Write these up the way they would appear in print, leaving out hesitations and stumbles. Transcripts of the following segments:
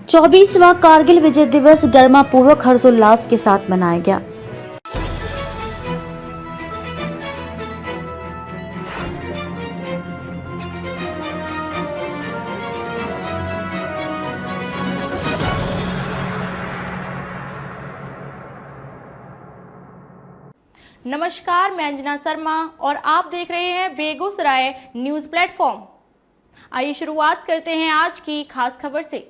24वां कारगिल विजय दिवस गर्मापूर्वक हर्षोल्लास के साथ मनाया गया। नमस्कार, मैं अंजना शर्मा और आप देख रहे हैं बेगूसराय न्यूज प्लेटफॉर्म। आइए शुरुआत करते हैं आज की खास खबर से।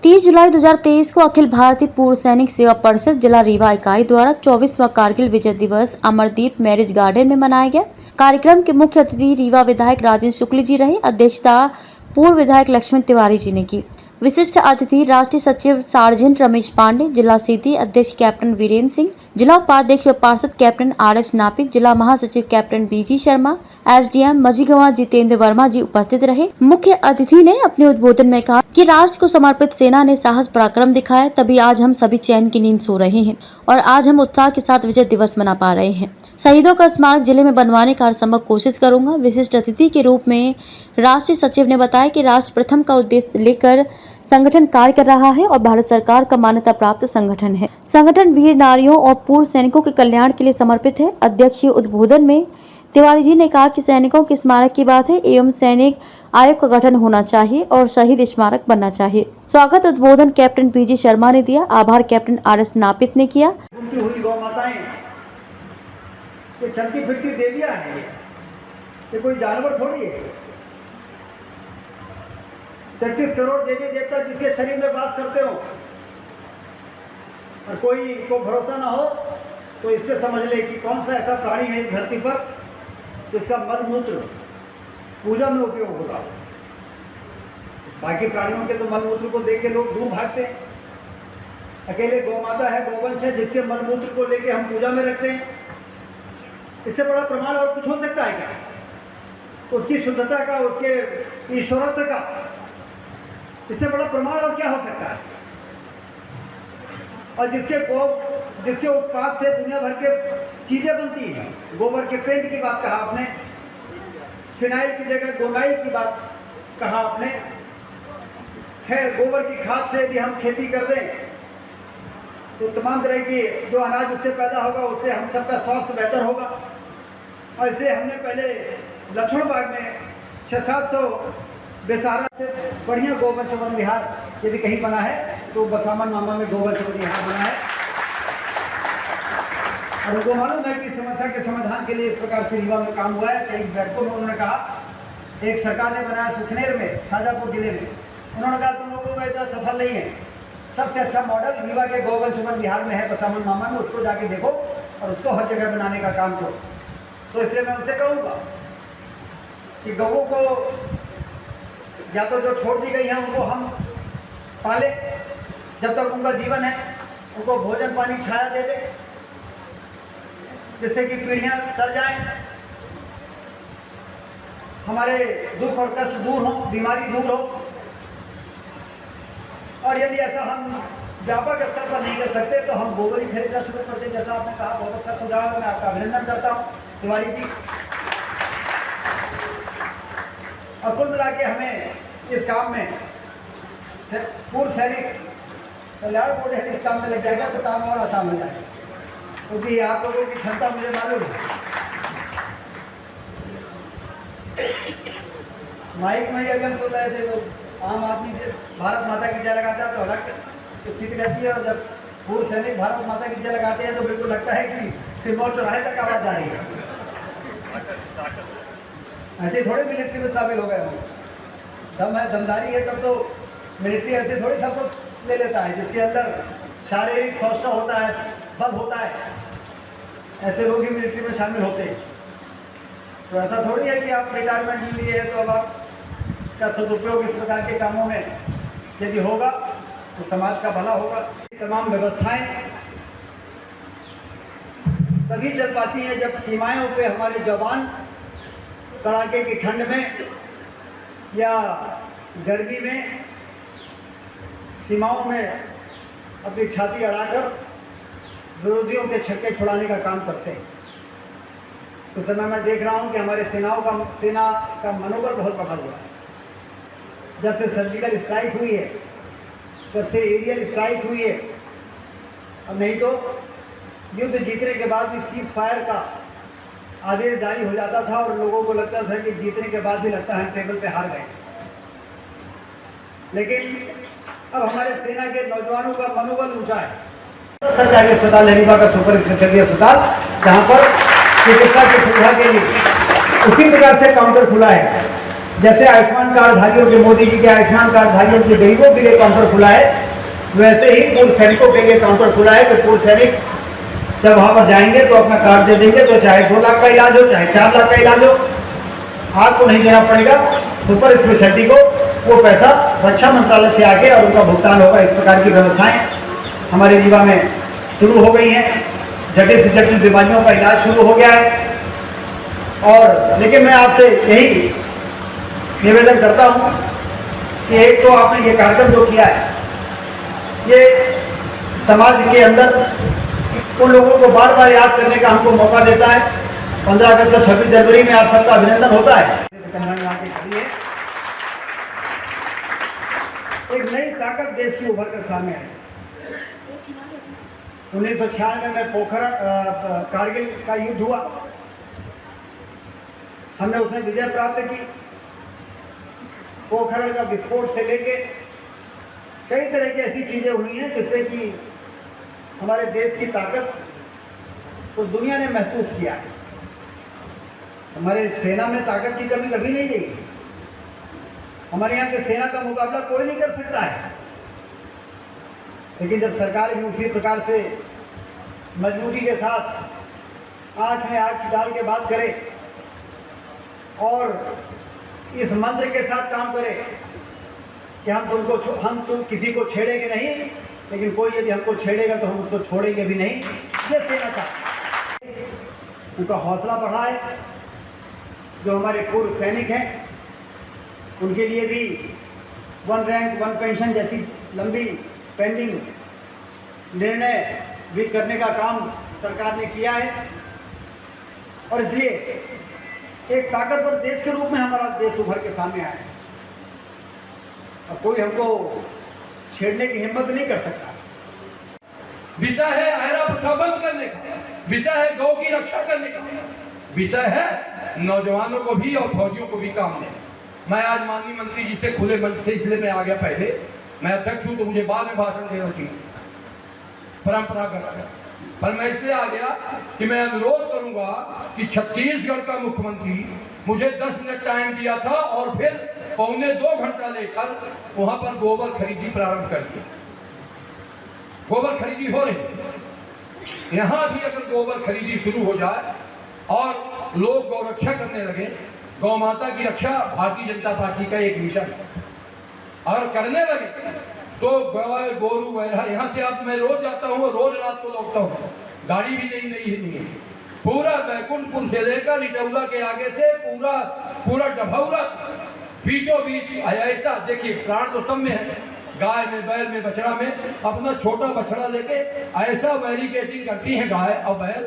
30 जुलाई 2023 को अखिल भारतीय पूर्व सैनिक सेवा परिषद जिला रीवा इकाई द्वारा 24वां कारगिल विजय दिवस अमरदीप मैरिज गार्डन में मनाया गया। कार्यक्रम के मुख्य अतिथि रीवा विधायक राजेंद्र शुक्ल जी रहे। अध्यक्षता पूर्व विधायक लक्ष्मण तिवारी जी ने की। विशिष्ट अतिथि राष्ट्रीय सचिव सार्जेंट रमेश पांडे, जिला सीधी अध्यक्ष कैप्टन वीरेंद्र सिंह, जिला उपाध्यक्ष व पार्षद कैप्टन RS नापिक, जिला महासचिव captain BG Sharma, SDM Majhgawan Jitendra Verma ji उपस्थित रहे। मुख्य अतिथि ने अपने उद्बोधन में कहा कि राष्ट्र को समर्पित सेना ने साहस पराक्रम दिखाया, तभी आज हम सभी चैन की नींद सो रहे हैं और आज हम उत्साह के साथ विजय दिवस मना पा रहे हैं। शहीदों का स्मारक जिले में बनवाने का हर संभव कोशिश करूंगा। विशिष्ट अतिथि के रूप में राष्ट्रीय सचिव ने बताया कि राष्ट्र प्रथम का उद्देश्य लेकर संगठन कार्य कर रहा है और भारत सरकार का मान्यता प्राप्त संगठन है। संगठन वीर नारियों और पूर्व सैनिकों के कल्याण के लिए समर्पित है। अध्यक्षीय उद्बोधन में तिवारी जी ने कहा कि सैनिकों के स्मारक की बात है एवं सैनिक आयोग का गठन होना चाहिए और शहीद स्मारक बनना चाहिए। स्वागत उद्बोधन कैप्टन BG शर्मा ने दिया। आभार कैप्टन RS नापित ने किया। उनकी हुई गौ माताएं ये चलती फिरती देवियां हैं, ये कोई जानवर थोड़ी है। 33 करोड़ देवी देवता जिसके शरीर में वास करते हो और कोई को भरोसा ना हो तो इससे समझ ले कि कौन सा ऐसा प्राणी है इस धरती पर जिसका मल मूत्र पूजा में उपयोग होता है। बाकी प्राणियों के तो मल मूत्र को देख के लोग दूर भागते हैं। अकेले गौ माता है, गोवंश है, जिसके मल मूत्र को लेके हम पूजा में रखते हैं। इससे बड़ा प्रमाण और कुछ हो सकता है क्या? उसकी शुद्धता का, उसके ईश्वरत्व का इससे बड़ा प्रमाण और क्या हो सकता है? और जिसके उत्पाद से दुनिया भर के चीजें बनती हैं। गोबर के पेंट की बात कहा आपने, फिनाइल की जगह गोनाइल की बात कहा आपने। खैर, गोबर की खाद से यदि हम खेती कर दें तो तमाम तरह की जो अनाज उससे पैदा होगा उससे हम सबका स्वास्थ्य बेहतर होगा। और इसलिए हमने पहले लक्ष्मण बाग में 600-700 बेसारा से बढ़िया गोवंश वन विहार यदि कहीं बना है तो बसामन मामा में गोवंश वन विहार बना है। और उनको मालूम है कि समस्या के समाधान के लिए इस प्रकार से रीवा में काम हुआ है। कई बैठकों में उन्होंने कहा, एक सरकार ने बनाया सुसनेर में, शाजापुर जिले में, उन्होंने कहा तुम लोगों का इतना सफल नहीं है, सबसे अच्छा मॉडल रीवा के गोवंश वन विहार में है, बसामन मामा में, उसको जाके देखो और उसको हर जगह बनाने का काम करो। तो इसलिए मैं उनसे कहूँगा कि गौों को या तो जो छोड़ दी गई हैं उनको हम पाले, जब तक उनका जीवन है, उनको भोजन पानी छाया दे दे जिससे कि पीढ़ियां तर जाएं, हमारे दुख और कष्ट दूर हो, बीमारी दूर हो। और यदि ऐसा हम व्यापक स्तर पर नहीं कर सकते तो हम गोबर ही खरीदना शुरू कर दें, जैसा आपने कहा। बहुत अच्छा सुझाव है, मैं आपका अभिनंदन करता हूँ तिवारी जी। और कुल मिला के हमें इस काम में पूर्व सैनिक कल्याण बोर्ड हेड इस काम में लग जाएगा तो काम और आसान हो जाएगा, क्योंकि आप लोगों की क्षमता मुझे मालूम है। माइक में ही अगर सुन रहे थे तो आम आदमी से भारत माता की जय लगाता है तो अलग स्थिति रहती है, और जब पूर्व सैनिक भारत माता की जय लगाते हैं तो बिल्कुल लगता है कि सिरमौर चौराहे तक आवाज जा रही है। ऐसे थोड़े मिलिट्री में शामिल हो गए हो, दम है, दमदारी है, तब तो मिलिट्री ऐसे थोड़ी सब कुछ ले लेता है। जिसके अंदर शारीरिक सौष्ठव होता है, बल होता है, ऐसे लोग ही मिलिट्री में शामिल होते हैं। तो ऐसा थोड़ी है कि आप रिटायरमेंट ले लिए हैं तो अब आपका सदुपयोग इस प्रकार के कामों में यदि होगा तो समाज का भला होगा। तमाम व्यवस्थाएं तभी चल पाती हैं जब सीमाओं पे हमारे जवान कड़ाके की ठंड में या गर्मी में सीमाओं में अपनी छाती अड़ाकर विरोधियों के छक्के छुड़ाने का काम करते हैं। उस समय मैं देख रहा हूं कि हमारे सेना का मनोबल बहुत बढ़ा हुआ है। जब से सर्जिकल स्ट्राइक हुई है जब से एरियल स्ट्राइक हुई है, अब नहीं तो युद्ध जीतने के बाद भी सीज फायर का आदेश जारी हो जाता था और लोगों को लगता था कि जीतने के बाद भी लगता है हम टेबल पे हार गए। लेकिन अब हमारे सेना के नौजवानों का मनोबल ऊंचा है। सरकारी अस्पताल रीवा का सुपर स्पेशलिटी अस्पताल, जहाँ पर चिकित्सा की सुविधा के लिए उसी प्रकार से काउंटर खुला है जैसे आयुष्मान कार्डधारियों के, मोदी जी के आयुष्मान कार्डधारियों के गरीबों के लिए काउंटर खुला है, वैसे ही पूर्व सैनिकों के लिए काउंटर खुला है कि पूर्व सैनिक जब वहाँ पर जाएंगे तो अपना कार्ड दे देंगे, तो चाहे 2 लाख का इलाज हो चाहे 4 लाख का इलाज हो, आपको नहीं देना पड़ेगा। सुपर स्पेशलिटी को वो पैसा रक्षा मंत्रालय से आके और उनका भुगतान होगा। इस प्रकार की व्यवस्थाएं हमारे रीवा में शुरू हो गई हैं। जटिल से जटिल बीमारियों का इलाज शुरू हो गया है। और लेकिन मैं आपसे यही निवेदन करता हूँ कि एक तो आपने ये कार्यक्रम जो किया है, ये समाज के अंदर उन लोगों को बार बार याद करने का हमको मौका देता है। 15 अगस्त और 26 जनवरी में आप सबका अभिनंदन होता है। एक नई ताकत देश की उभर कर सामने आई। 1996 में पोखरण कारगिल का युद्ध हुआ, हमने उसमें विजय प्राप्त की। पोखरण का विस्फोट से लेके कई तरह की ऐसी चीजें हुई हैं जिससे कि हमारे देश की ताकत तो दुनिया ने महसूस किया है। हमारे सेना में ताकत की कमी कभी नहीं रही। हमारे यहाँ के सेना का मुकाबला कोई नहीं कर सकता है। लेकिन जब सरकार भी उसी प्रकार से मजबूती के साथ आंख में आंख डाल के बात करे और इस मंत्र के साथ काम करे कि हम तुम किसी को छेड़ेंगे नहीं, लेकिन कोई यदि हमको छेड़ेगा तो हम उसको छोड़ेंगे भी नहीं, ये सेना का उनका हौसला बढ़ा है। जो हमारे पूर्व सैनिक हैं उनके लिए भी 1 रैंक 1 पेंशन जैसी लंबी पेंडिंग निर्णय भी करने का काम सरकार ने किया है। और इसलिए एक ताकतवर देश के रूप में हमारा देश उभर के सामने आया है। अब कोई हमको छेड़ने की हिम्मत नहीं कर सकता। विषय है आयरा प्रथा बंद करने का, विषय है गौ की रक्षा करने का, विषय है नौजवानों को भी और फौजियों को भी काम देना। मैं आज माननीय मंत्री जी से खुले मन से इसलिए मैं आ गया। पहले मैं अध्यक्ष हूं तो मुझे बाद में भाषण देना चाहिए परंपरागत, पर मैं इसलिए आ गया कि मैं अनुरोध करूंगा कि छत्तीसगढ़ का मुख्यमंत्री मुझे 10 मिनट टाइम दिया था और फिर 1.25 घंटा लेकर वहां पर गोबर खरीदी प्रारंभ कर दिया। गोबर खरीदी हो रही। यहाँ भी अगर गोबर खरीदी शुरू हो जाए और लोग गौ रक्षा करने लगे, गौ माता की रक्षा भारतीय जनता पार्टी का एक मिशन है, अगर करने लगे तो गाय गोरू वगैरह यहाँ से अब मैं रोज जाता हूँ, रोज रात को लौटता हूँ, गाड़ी भी नहीं है। पूरा बैकुंठपुर से लेकर इटौला के आगे से पूरा डभौरा बीचों बीच ऐसा देखिए, प्राण तो सब में है, गाय में, बैल में, बछड़ा में, अपना छोटा बछड़ा लेके ऐसा बैरिकेटिंग करती है गाय और बैल,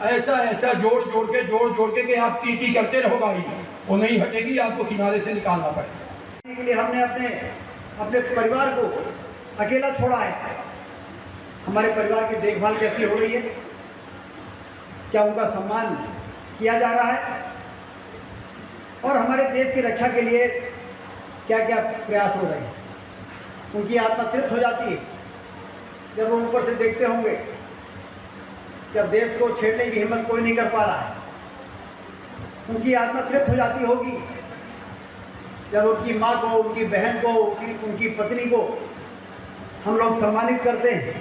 ऐसा जोड़ के कि आप टी करते रहो, गाड़ी वो नहीं हटेगी, आपको किनारे से निकालना पड़ेगा। इसके लिए हमने अपने परिवार को अकेला छोड़ा है। हमारे परिवार की देखभाल कैसी हो रही है, क्या उनका सम्मान किया जा रहा है, और हमारे देश की रक्षा के लिए क्या क्या प्रयास हो रहे हैं। उनकी आत्मा तृप्त हो जाती है जब वो ऊपर से देखते होंगे जब देश को छेड़ने की हिम्मत कोई नहीं कर पा रहा है। उनकी आत्मा तृप्त हो जाती होगी जब उनकी माँ को, उनकी बहन को, उनकी पत्नी को हम लोग सम्मानित करते हैं।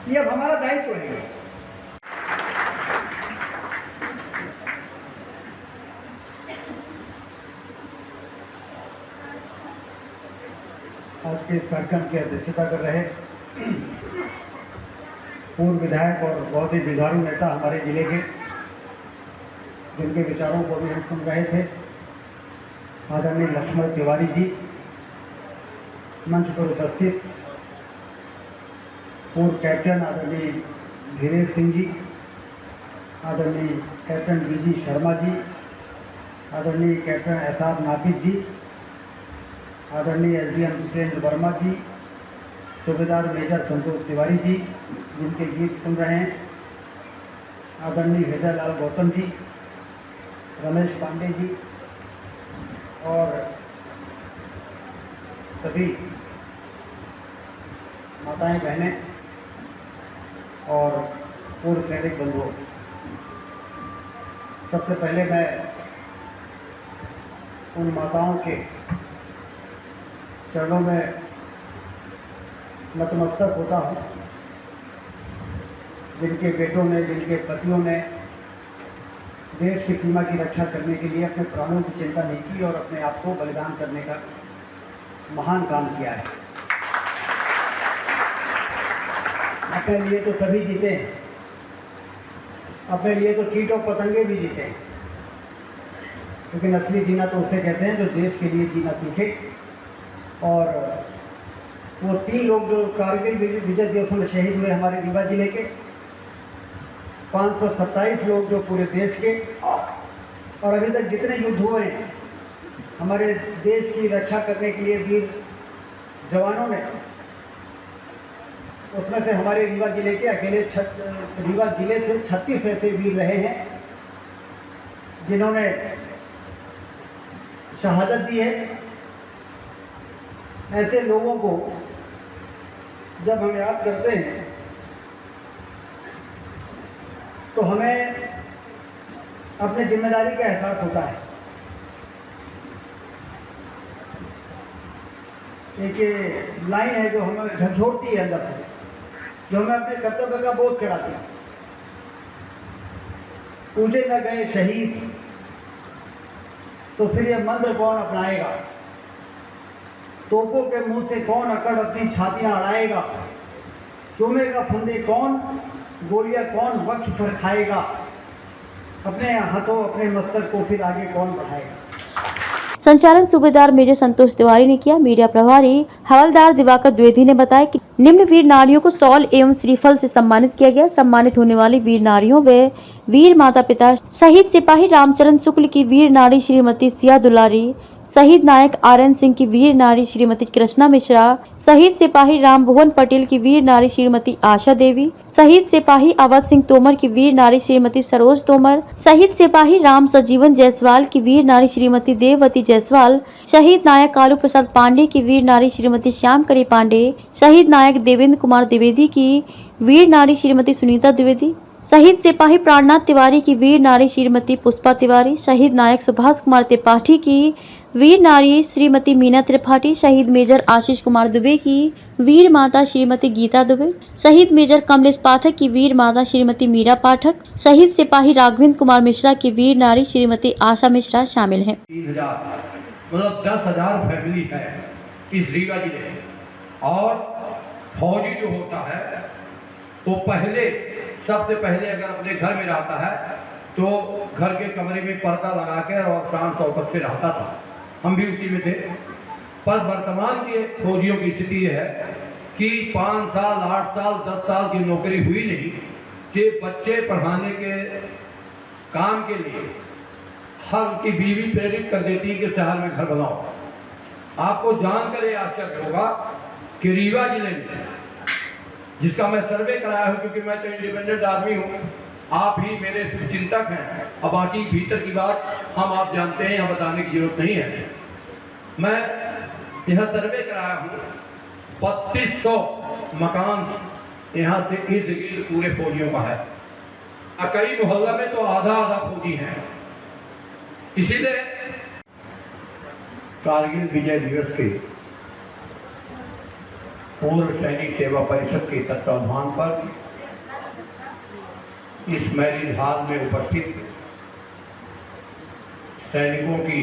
ये अब हमारा दायित्व है। आज के इस कार्यक्रम की अध्यक्षता कर रहे पूर्व विधायक और बहुत ही जुझारू नेता हमारे जिले के, जिनके विचारों को भी हम सुन रहे थे, आदरणीय लक्ष्मण तिवारी जी, मंच पर उपस्थित पूर्व कैप्टन आदरणीय धीरेज सिंह जी, आदरणीय कैप्टन बीजी शर्मा जी, आदरणीय कैप्टन एहसास नाफिज जी, आदरणीय एसडीएम जितेंद्र वर्मा जी, सूबेदार मेजर संतोष तिवारी जी, जिनके गीत सुन रहे हैं, आदरणीय हृदयलाल गौतम जी, रमेश पांडे जी और सभी माताएं बहनें और पूर्व सैनिक बंधुओं, सबसे पहले मैं उन माताओं के चरणों में नतमस्तक होता हूँ जिनके बेटों ने, जिनके पतियों ने देश की सीमा की रक्षा करने के लिए अपने प्राणों की चिंता नहीं की और अपने आप को बलिदान करने का महान काम किया है। अपने लिए तो सभी जीते हैं, अपने लिए तो कीट और पतंगे भी जीते हैं, लेकिन असली जीना तो उसे कहते हैं जो देश के लिए जीना सीखे। और वो 3 लोग जो कारगिल विजय दिवस में शहीद हुए हमारे रीवा जिले के, 527 लोग जो पूरे देश के, और अभी तक जितने युद्ध हुए हैं हमारे देश की रक्षा करने के लिए वीर जवानों ने, उसमें से हमारे रीवा जिले के अकेले रीवा जिले से 36 ऐसे वीर रहे हैं जिन्होंने शहादत दी है। ऐसे लोगों को जब हम याद करते हैं तो हमें अपने जिम्मेदारी का एहसास होता है। एक लाइन है जो हमें झकझोरती है अंदर से, जो हमें अपने कर्तव्य का बोध कराती है। पूजे न गए शहीद तो फिर यह मंत्र कौन अपनाएगा, तोपों के मुंह से कौन अकड़ अपनी छातियां अड़ाएगा, चूमेगा फंदे कौन, गोलियां कौन वक्ष पर खाएगा, अपने हाथों अपने मस्तक को फिर आगे कौन बढ़ाएगा। संचालन सूबेदार मेजर संतोष तिवारी ने किया। मीडिया प्रभारी हवलदार दिवाकर द्विवेदी ने बताया कि निम्न वीर नारियों को शॉल एवं श्रीफल से सम्मानित किया गया। सम्मानित होने वाली वीर नारियों व वीर माता पिता शहीद सिपाही रामचरण शुक्ल की वीर नारी श्रीमती सिया दुलारी, शहीद नायक आरएन सिंह की वीर नारी श्रीमती कृष्णा मिश्रा, शहीद सिपाही रामभुवन पटेल की वीर नारी श्रीमती आशा देवी, शहीद सिपाही अवध सिंह तोमर की वीर नारी श्रीमती सरोज तोमर, शहीद सिपाही राम सजीवन जायसवाल की वीर नारी श्रीमती देववती जायसवाल, शहीद नायक कालू प्रसाद पांडे की वीर नारी श्रीमती श्यामकरी पांडे, शहीद नायक देवेंद्र कुमार द्विवेदी की वीर नारी श्रीमती सुनीता द्विवेदी, शहीद सिपाही प्राणनाथ तिवारी की वीर नारी श्रीमती पुष्पा तिवारी, शहीद नायक सुभाष कुमार त्रिपाठी की वीर नारी श्रीमती मीना त्रिपाठी, शहीद मेजर आशीष कुमार दुबे की वीर माता श्रीमती गीता दुबे, शहीद मेजर कमलेश पाठक की वीर माता श्रीमती मीरा पाठक, शहीद सिपाही राघवेंद्र कुमार मिश्रा की वीर नारी श्रीमती आशा मिश्रा शामिल हैं। 3000 मतलब 10,000 फैमिली है इस रीवा जिले में। और फौजी जो होता है तो सबसे पहले अगर अपने घर में रहता है तो घर के कमरे में पर्दा लगा कर और शान शौकत से रहता था। हम भी उसी में थे। पर वर्तमान के फौजियों की स्थिति यह है कि 5 साल 8 साल 10 साल की नौकरी हुई नहीं कि बच्चे पढ़ाने के काम के लिए हर की बीवी प्रेरित कर देती है कि शहर में घर बनाओ। आपको जानकर ये आश्चर्य होगा कि रीवा जिले में, जिसका मैं सर्वे कराया हूँ क्योंकि मैं तो इंडिपेंडेंट आदमी हूँ, आप ही मेरे चिंतक हैं, अब बाकी भीतर की बात आप जानते हैं, यहाँ बताने की जरूरत नहीं है। मैं यहाँ सर्वे कराया हूँ, 3200 मकान यहाँ से इर्द गिर्द पूरे फौजियों का है। कई मोहल्ला में तो आधा फौजी हैं। इसीलिए कारगिल विजय दिवस के पूर्व सैनिक सेवा परिषद के तत्वाधान पर इस मैरिज हॉल में उपस्थित सैनिकों की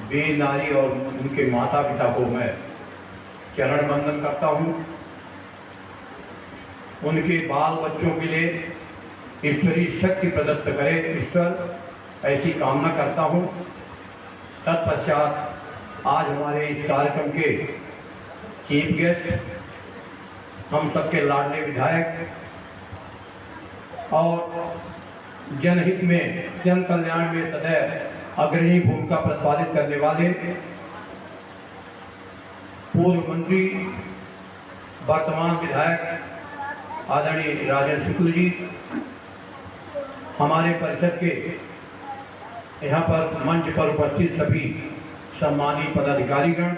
वीर नारी और उनके माता पिता को मैं चरण वंदन करता हूँ। उनके बाल बच्चों के लिए ईश्वरीय शक्ति प्रदत्त करे ईश्वर, ऐसी कामना करता हूँ। तत्पश्चात आज हमारे इस कार्यक्रम के चीफ गेस्ट, हम सबके लाडले विधायक और जनहित में, जन कल्याण में सदैव अग्रणी भूमिका प्रतिपादित करने वाले पूर्व मंत्री वर्तमान विधायक आदरणीय राजेंद्र शुक्ल जी, हमारे परिषद के यहाँ पर मंच पर उपस्थित सभी सम्मानित पदाधिकारीगण,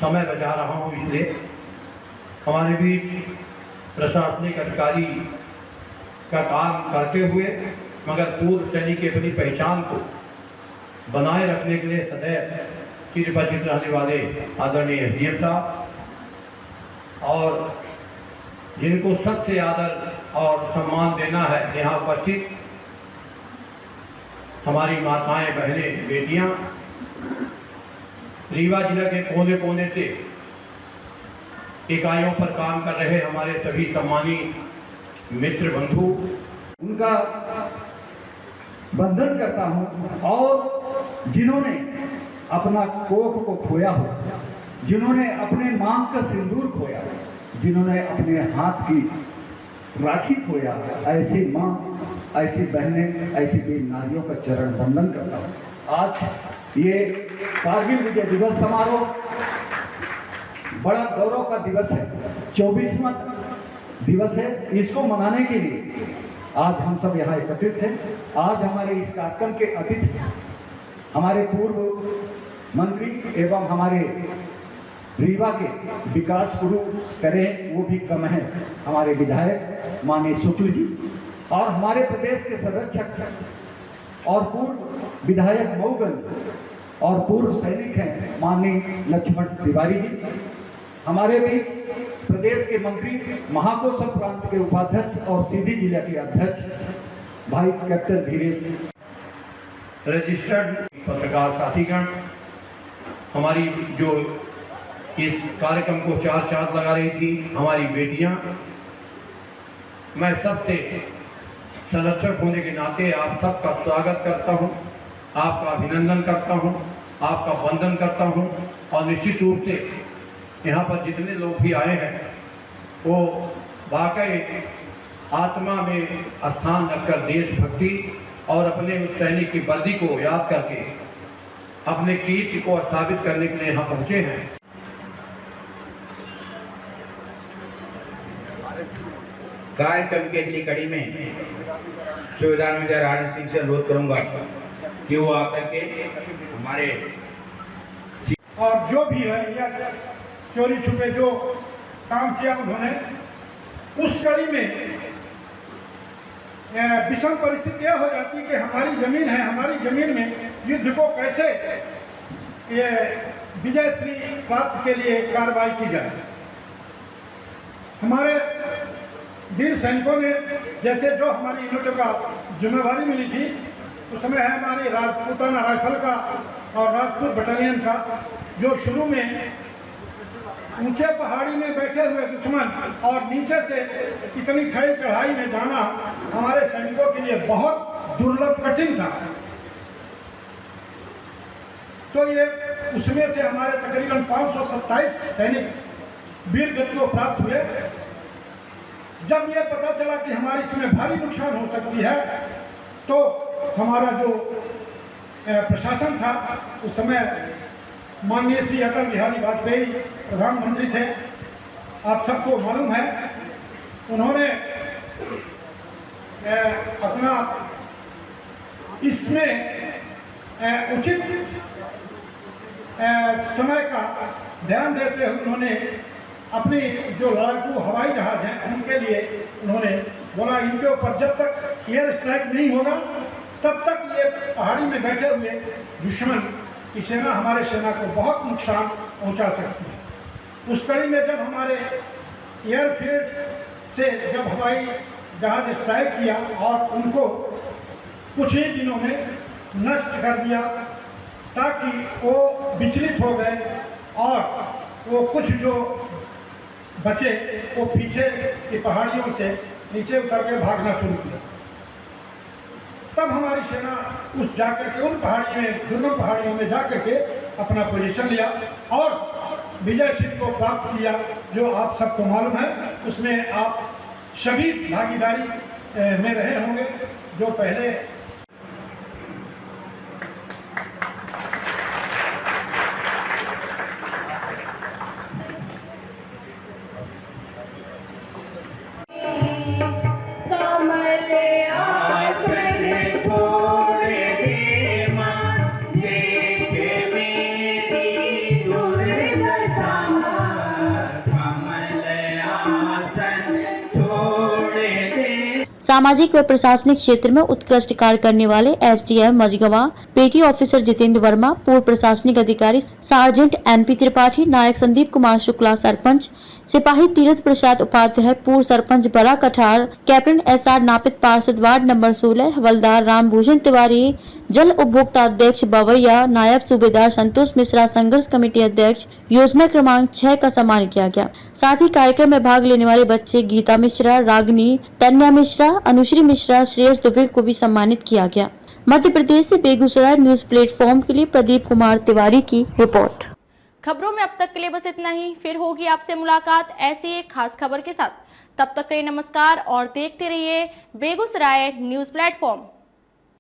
समय बचा रहा हूँ इसलिए हमारे बीच प्रशासनिक अधिकारी का काम करते हुए मगर पूर्व सैनिक की अपनी पहचान को बनाए रखने के लिए सदैव चिरपरिचित रहने वाले आदरणीय एसडीएम साहब और जिनको सबसे आदर और सम्मान देना है, यहाँ उपस्थित हमारी माताएं, बहनें, बेटियां, रीवा जिला के कोने कोने से इकाइयों पर काम कर रहे हमारे सभी सम्मानित मित्र बंधु, उनका वंदन करता हूँ। और जिन्होंने अपना कोख को खोया हो, जिन्होंने अपने मांग का सिंदूर खोया, जिन्होंने अपने हाथ की राखी खोया, ऐसी माँ, ऐसी बहनें, ऐसी वीर नारियों का चरण वंदन करता हूँ। आज ये कारगिल विजय दिवस समारोह बड़ा गौरव का दिवस है, 24वां दिवस है। इसको मनाने के लिए आज हम सब यहाँ एकत्रित हैं। आज हमारे इस कार्यक्रम के अतिथि हमारे पूर्व मंत्री एवं हमारे रीवा के विकास गुरु करें वो भी कम है, हमारे विधायक माननीय शुक्ल जी, और हमारे प्रदेश के संरक्षक और पूर्व विधायक मऊगंज और पूर्व सैनिक हैं माननीय लक्ष्मण तिवारी जी। हमारे बीच प्रदेश के मंत्री, महाकोशल प्रांत के उपाध्यक्ष और सीधी जिला के अध्यक्ष भाई कैप्टन धीरेश, रजिस्टर्ड पत्रकार साथीगण, हमारी जो इस कार्यक्रम को चार चांद लगा रही थी, हमारी बेटियां, मैं सबसे संरक्षक होने के नाते आप सबका स्वागत करता हूं, आपका अभिनंदन करता हूं, आपका वंदन करता हूं। और निश्चित रूप से यहाँ पर जितने लोग भी आए हैं वो वाकई आत्मा में स्थान रखकर देशभक्ति और अपने उस सैनिक की वर्दी को याद करके अपने कीर्ति को स्थापित करने के लिए यहाँ पहुँचे हैं। कार्यक्रम की अगली कड़ी में सुबेदार मेजर राजेंद्र सिंह से अनुरोध करूंगा कि वो आकर के हमारे और जो भी है या चोरी छुपे जो काम किया उन्होंने, उस कड़ी में विषम परिस्थिति यह हो जाती कि हमारी जमीन है, हमारी जमीन में युद्ध को कैसे ये विजय श्री प्राप्त के लिए कार्रवाई की जाए। हमारे वीर सैनिकों ने जैसे जो हमारी यूनिटों का जिम्मेवारी मिली थी, उस समय है हमारी राजपूताना राइफल का और राजपूत बटालियन का, जो शुरू में ऊंचे पहाड़ी में बैठे हुए दुश्मन और नीचे से इतनी खड़ी चढ़ाई में जाना हमारे सैनिकों के लिए बहुत दुर्लभ कठिन था। तो ये उसमें से हमारे तकरीबन 527 सैनिक वीर गति को प्राप्त हुए। जब ये पता चला कि हमारी इसमें भारी नुकसान हो सकती है, तो हमारा जो प्रशासन था उस समय माननीय श्री अटल बिहारी वाजपेयी प्रधानमंत्री थे, आप सबको मालूम है, उन्होंने अपना इसमें उचित समय का ध्यान देते हुए उन्होंने अपनी जो लड़ाकू हवाई जहाज हैं उनके लिए उन्होंने बोला इनके ऊपर जब तक एयर स्ट्राइक नहीं होगा तब तक ये पहाड़ी में बैठे हुए दुश्मन की सेना हमारे सेना को बहुत नुकसान पहुंचा सकती है। उस कड़ी में जब हमारे एयरफील्ड से जब हवाई जहाज स्ट्राइक किया और उनको कुछ ही दिनों में नष्ट कर दिया, ताकि वो विचलित हो गए और वो कुछ जो बचे वो पीछे की पहाड़ियों से नीचे उतर के भागना शुरू किया। तब हमारी सेना उस जाकर के उन पहाड़ियों में, दुर्गम पहाड़ियों में जाकर के अपना पोजीशन लिया और विजय सिंह को प्राप्त किया, जो आप सबको मालूम है। उसमें आप सभी भागीदारी में रहे होंगे। जो पहले सामाजिक व प्रशासनिक क्षेत्र में उत्कृष्ट कार्य करने वाले एसडीएम मझगवा, पेटी ऑफिसर जितेंद्र वर्मा, पूर्व प्रशासनिक अधिकारी सार्जेंट एनपी त्रिपाठी, नायक संदीप कुमार शुक्ला, सरपंच सिपाही तीरथ प्रसाद उपाध्याय, पूर्व सरपंच बड़ा कठार, कैप्टन एसआर नापित, पार्षद वार्ड नंबर 16 हवलदार रामभूषण तिवारी, जल उपभोक्ता अध्यक्ष बवैया, नायब सूबेदार संतोष मिश्रा, संघर्ष कमेटी अध्यक्ष योजना क्रमांक 6 का सम्मान किया गया। साथ ही कार्यक्रम में भाग लेने वाले बच्चे गीता मिश्रा, रागनी, तन्या मिश्रा, अनुश्री मिश्रा, श्रेयस दुबे को भी सम्मानित किया गया। मध्य प्रदेश से बेगूसराय न्यूज प्लेटफॉर्म के लिए प्रदीप कुमार तिवारी की रिपोर्ट। खबरों में अब तक के लिए बस इतना ही। फिर होगी आपसे मुलाकात ऐसी एक खास खबर के साथ। तब तक के लिए नमस्कार और देखते रहिए बेगूसराय न्यूज प्लेटफॉर्म।